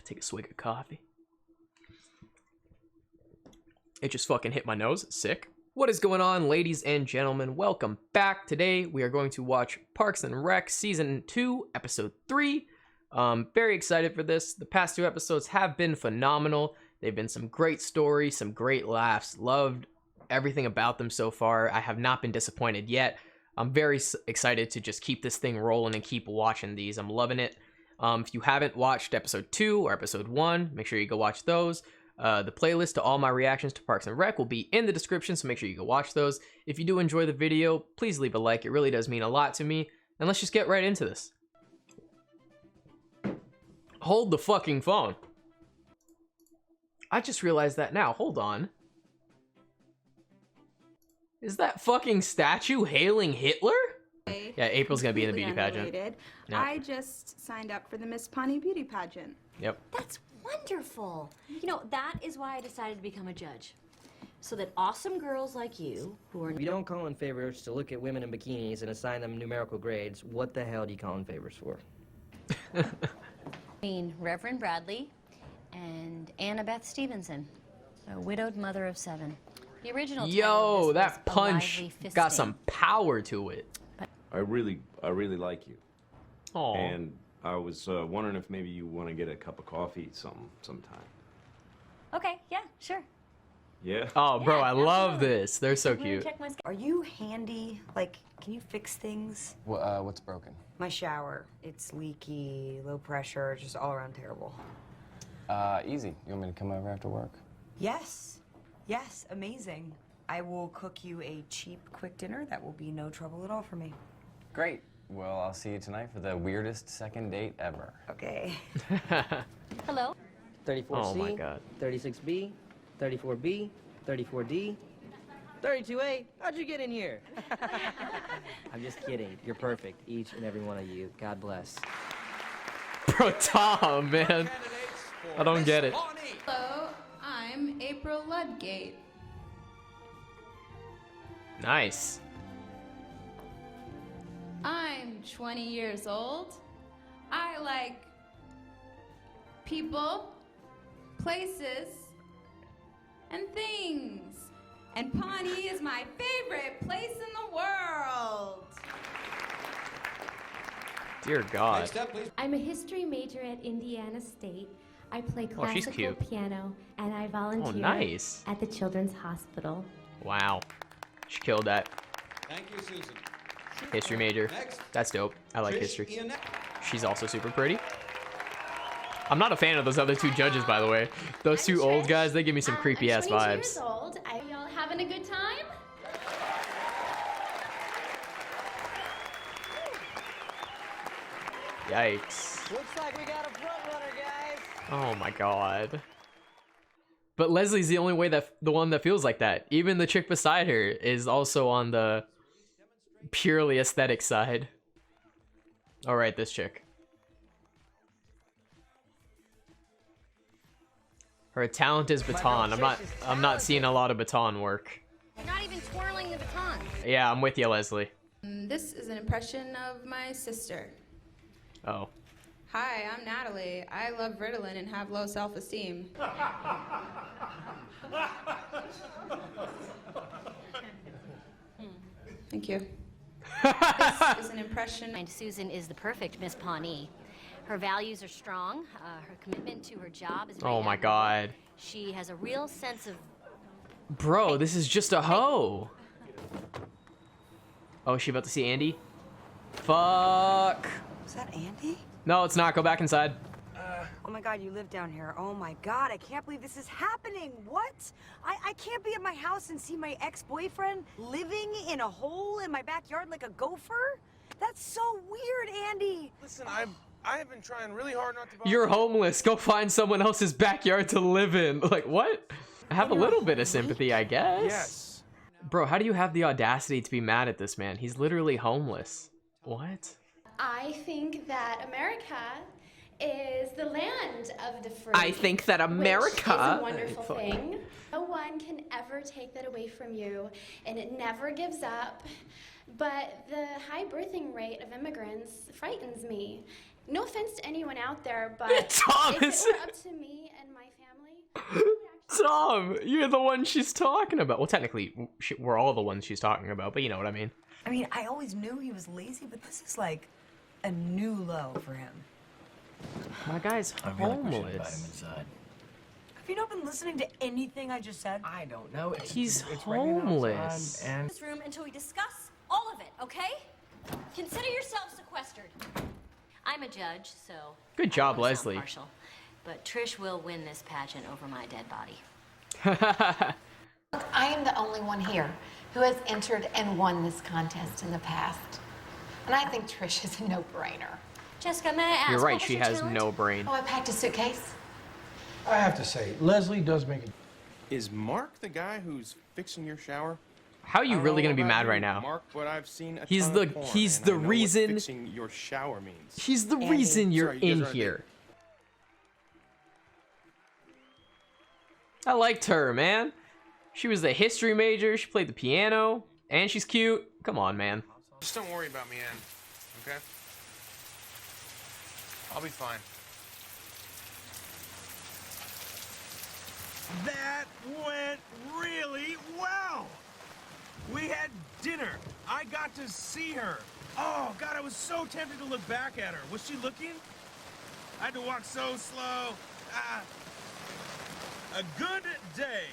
Take a swig of coffee. It just fucking hit my nose. Sick. What is going on, ladies and gentlemen? Welcome back. Today we are going to watch Parks and Rec Season 2, Episode 3. Very excited for this. The past two episodes have been phenomenal. They've been some great stories, some great laughs. Loved everything about them so far. I have not been disappointed yet. I'm very excited to just keep this thing rolling and keep watching these. I'm loving it. If you haven't watched Episode 2 or Episode 1, make sure you go watch those. The playlist to all my reactions to Parks and Rec will be in the description, so make sure you go watch those. If you do enjoy the video, please leave a like. It really does mean a lot to me. And let's just get right into this. Hold the fucking phone. I just realized that now. Hold on. Is that fucking statue hailing Hitler? Yeah, April's gonna be in the beauty pageant. Yep. I just signed up for the Miss Pawnee beauty pageant. Yep. That's wonderful. You know, that is why I decided to become a judge. So that awesome girls like you, who are... If you don't call in favors to look at women in bikinis and assign them numerical grades, what the hell do you call in favors for? I mean, Reverend Bradley and Annabeth Stevenson, a widowed mother of 7. The original title Yo, of this that was punch A Lively got Fisting. some power to it. I really like you. Aw. And I was wondering if maybe you want to get a cup of coffee sometime. Okay, yeah, sure. Yeah? Oh, bro, Yeah, I love absolutely. this. They're so I'm gonna cute. check my Are you handy? Like, can you fix things? What's broken? My shower. It's leaky, low pressure, just all around terrible. Easy. You want me to come over after work? Yes. Yes, amazing. I will cook you a cheap, quick dinner that will be no trouble at all for me. Great. Well, I'll see you tonight for the weirdest second date ever. Okay. Hello? 34C, Oh my God. 36B, 34B, 34D, 32A. How'd you get in here? I'm just kidding. You're perfect, each and every one of you. God bless. Bro, Tom, man. I don't get it. Hello, I'm April Ludgate. Nice. I'm 20 years old. I like people, places, and things. And Pawnee is my favorite place in the world. Dear God. I'm a history major at Indiana State. I play Oh, she's classical cute. piano, and I volunteer nice. at the Children's Hospital. Wow. She killed that. Thank you, Susan. History major. Next. That's dope. I like Trish history. Ian- She's also super pretty. I'm not a fan of those other two judges, by the way. Those two old guys, they give me some creepy ass I'm 22 vibes. years old. Are y'all having a good time? Yikes. Looks like we got a front runner, guys. Oh my God. But Leslie's the only way the one that feels like that. Even the chick beside her is also on the purely aesthetic side. All right, this chick. Her talent is baton. I'm not seeing a lot of baton work. You're not even twirling the baton. Yeah, I'm with you, Leslie. This is an impression of my sister. Oh. Hi, I'm Natalie. I love Ritalin and have low self-esteem. Thank you. This is an impression. And Susan is the perfect Miss Pawnee. Her values are strong. Her commitment to her job is very Oh my admirable. God. She has a real sense of... Bro, this is just a hoe. Oh, is she about to see Andy? Fuck. Was that Andy? No, it's not. Go back inside. Oh my God, you live down here. Oh my God, I can't believe this is happening. What? I can't be at my house and see my ex-boyfriend living in a hole in my backyard like a gopher? That's so weird, Andy. Listen, I have been trying really hard not to bother You're homeless. Go find someone else's backyard to live in. Like, what? I have a little bit of sympathy, I guess. Yes. Bro, how do you have the audacity to be mad at this man? He's literally homeless. What? I think that America is the land of the free. I think that America- which is a wonderful Fuck. thing. No one can ever take that away from you, and it never gives up. But the high birthing rate of immigrants frightens me. No offense to anyone out there, but Thomas. if it were up to me and my family, Tom, you're the one she's talking about. Well, technically, we're all the ones she's talking about, but you know what I mean. I mean, I always knew he was lazy, but this is like a new low for him. My guy's I really wish I'd invite him homeless. inside. Have you not been listening to anything I just said? I don't know. He's it's raining homeless. outside, and This room until we discuss all of it, okay? Consider yourself sequestered. I'm a judge, so Good I job, don't wanna sound Leslie. partial, but Trish will win this pageant over my dead body. I am the only one here who has entered and won this contest in the past. And I think Trish is a no-brainer. Jessica, may I ask? You're what right, was she your has challenge? no brain. Oh, I packed a suitcase. I have to say, Leslie does make it. Is Mark the guy who's fixing your shower? How are you I don't really know gonna be about mad you, right now? Mark, but I've seen a He's ton the- of porn, he's and the I know what reason- fixing your shower means. He's the Andy. reason you're Sorry, you in guys are here. I liked her, man. She was a history major, she played the piano, and she's cute. Come on, man. Just don't worry about me, Ann. Okay? I'll be fine. That went really well. We had dinner. I got to see her. Oh, God, I was so tempted to look back at her. Was she looking? I had to walk so slow. A good day.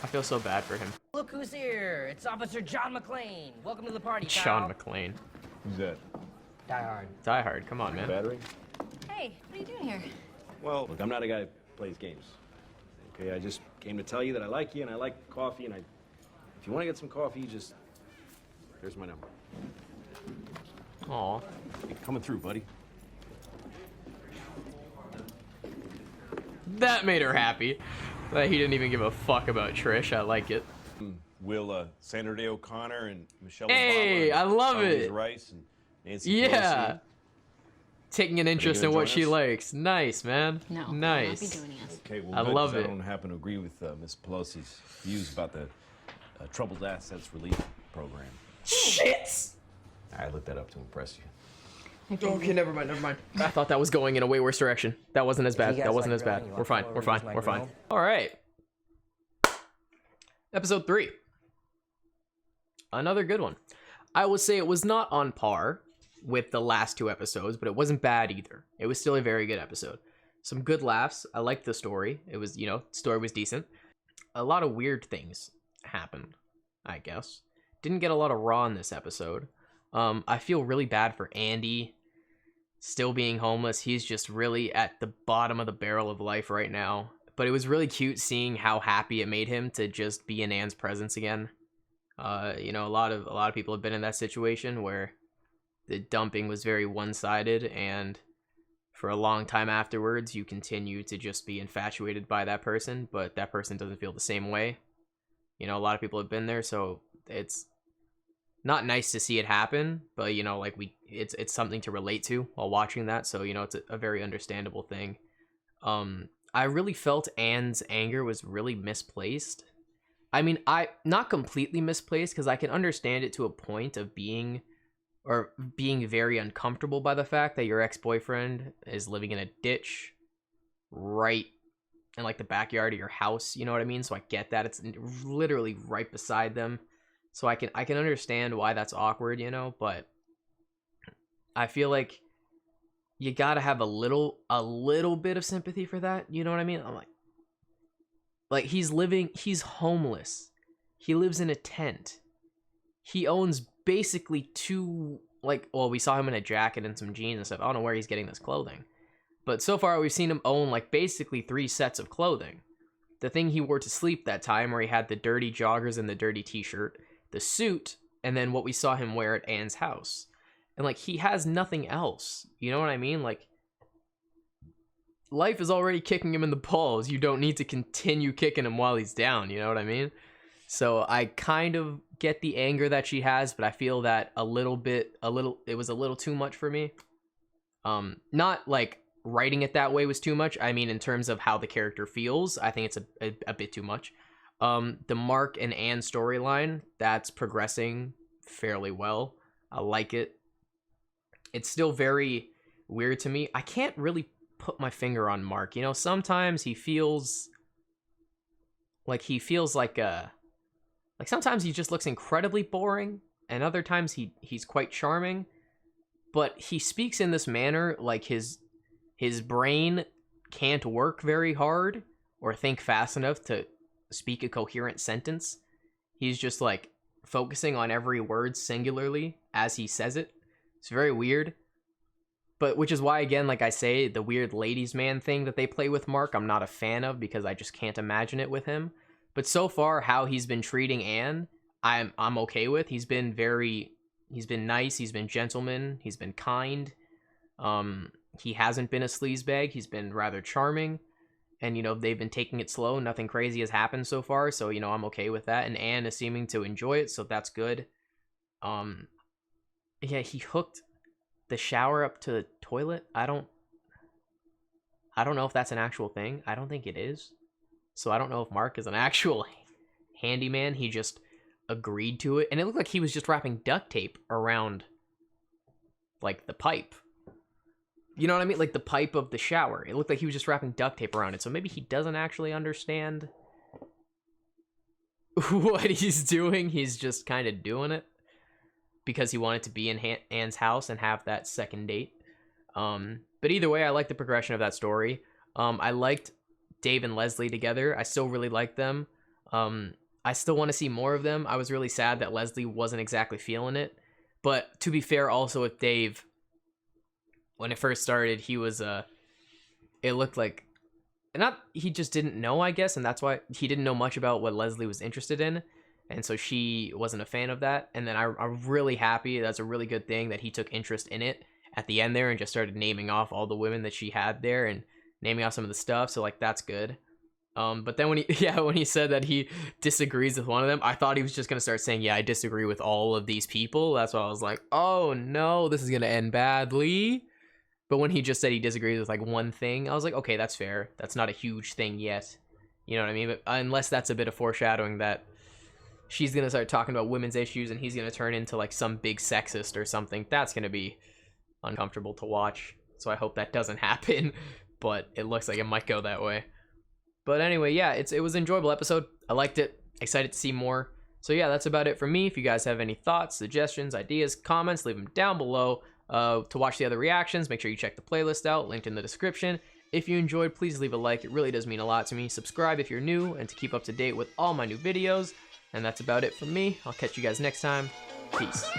I feel so bad for him. Look who's here. It's Officer John McClane. Welcome to the party, Sean pal. McClane. Who's that? Die Hard. Die Hard, come on, man. Battery? Hey, what are you doing here? Well, look, I'm not a guy that plays games. Okay, I just came to tell you that I like you and I like coffee and if you want to get some coffee, just, here's my number. Aw. Hey, coming through, buddy. That made her happy. That he didn't even give a fuck about Trish. I like it. Will Sandra Day O'Connor and Michelle Hey, Obama I and love Condoleezza it. Rice and Nancy Yeah. Pelosi. Taking an interest in gonna what join she us? likes. Nice, man. No, I'll Nice. not be joining us. Okay, well, I good, love 'cause it. I don't happen to agree with Miss Pelosi's views about the Troubled Assets Relief Program. Shit! I looked that up to impress you. Okay, never mind, never mind. I thought that was going in a way worse direction. That wasn't as bad. you guys That wasn't like as bad. grilling, you We're want fine. to We're use fine. my We're fine. grill? All right. Episode 3. Another good one. I would say it was not on par with the last 2 episodes, but it wasn't bad either. It was still a very good episode. Some good laughs. I liked the story. It was, story was decent. A lot of weird things happened, I guess. Didn't get a lot of raw in this episode. I feel really bad for Andy still being homeless. He's just really at the bottom of the barrel of life right now. But it was really cute seeing how happy it made him to just be in Anne's presence again. A lot of people have been in that situation where the dumping was very one-sided, and for a long time afterwards, you continue to just be infatuated by that person, but that person doesn't feel the same way. A lot of people have been there, so it's not nice to see it happen, but it's something to relate to while watching that, so it's a very understandable thing. I really felt Anne's anger was really misplaced. I mean, not completely misplaced, because I can understand it to a point of being very uncomfortable by the fact that your ex-boyfriend is living in a ditch right in the backyard of your house, you know what I mean? So I get that. It's literally right beside them. So I can understand why that's awkward, but I feel like you gotta have a little bit of sympathy for that, you know what I mean? I'm like he's homeless. He lives in a tent. He owns basically 2, we saw him in a jacket and some jeans and stuff. I don't know where he's getting this clothing. But so far we've seen him own basically 3 sets of clothing. The thing he wore to sleep that time, where he had the dirty joggers and the dirty t-shirt, the suit, and then what we saw him wear at Anne's house. And he has nothing else. You know what I mean? Life is already kicking him in the balls. You don't need to continue kicking him while he's down, you know what I mean? So I kind of get the anger that she has, but I feel that it was a little too much for me. Not writing it that way was too much. I mean, in terms of how the character feels, I think it's a bit too much. The Mark and Anne storyline, that's progressing fairly well. I like it. it's still very weird to me. I can't really put my finger on Mark. You know, sometimes he feels like sometimes he just looks incredibly boring, and other times he's quite charming, but he speaks in this manner like his brain can't work very hard or think fast enough to speak a coherent sentence. He's just like focusing on every word singularly as he says it. It's very weird. But which is why, again, like I say, the weird ladies man thing that they play with Mark, I'm not a fan of because I just can't imagine it with him. But so far, how he's been treating Anne, I'm okay with. He's been nice, he's been gentleman, he's been kind. He hasn't been a sleazebag, he's been rather charming. And, you know, they've been taking it slow, nothing crazy has happened so far, so, you know, I'm okay with that. And Anne is seeming to enjoy it, so that's good. Yeah, he hooked the shower up to the toilet. I don't know if that's an actual thing. I don't think it is. So I don't know if Mark is an actual handyman. He just agreed to it. And it looked like he was just wrapping duct tape around, like, the pipe. You know what I mean? Like the pipe of the shower. It looked like he was just wrapping duct tape around it. So maybe he doesn't actually understand what he's doing. He's just kind of doing it because he wanted to be in Anne's house and have that second date. But either way, I like the progression of that story. I liked Dave and Leslie together. I still really like them. I still want to see more of them. I was really sad that Leslie wasn't exactly feeling it. But to be fair, also with Dave, when it first started, he was, it looked like, he just didn't know, I guess, and that's why he didn't know much about what Leslie was interested in. And so she wasn't a fan of that. And then I'm really happy. That's a really good thing that he took interest in it at the end there and just started naming off all the women that she had there and naming off some of the stuff. So, like, that's good. But then when he said that he disagrees with one of them, I thought he was just going to start saying, yeah, I disagree with all of these people. That's why I was like, oh no, this is going to end badly. But when he just said he disagrees with like one thing, I was like, okay, that's fair. That's not a huge thing yet. You know what I mean? But unless that's a bit of foreshadowing that she's going to start talking about women's issues and he's going to turn into like some big sexist or something, that's going to be uncomfortable to watch. So I hope that doesn't happen, but it looks like it might go that way. But anyway, yeah, it was an enjoyable episode. I liked it. Excited to see more. So yeah, that's about it for me. If you guys have any thoughts, suggestions, ideas, comments, leave them down below. To watch the other reactions, make sure you check the playlist out, linked in the description. If you enjoyed, please leave a like. It really does mean a lot to me. Subscribe if you're new and to keep up to date with all my new videos. And that's about it from me. I'll catch you guys next time. Peace.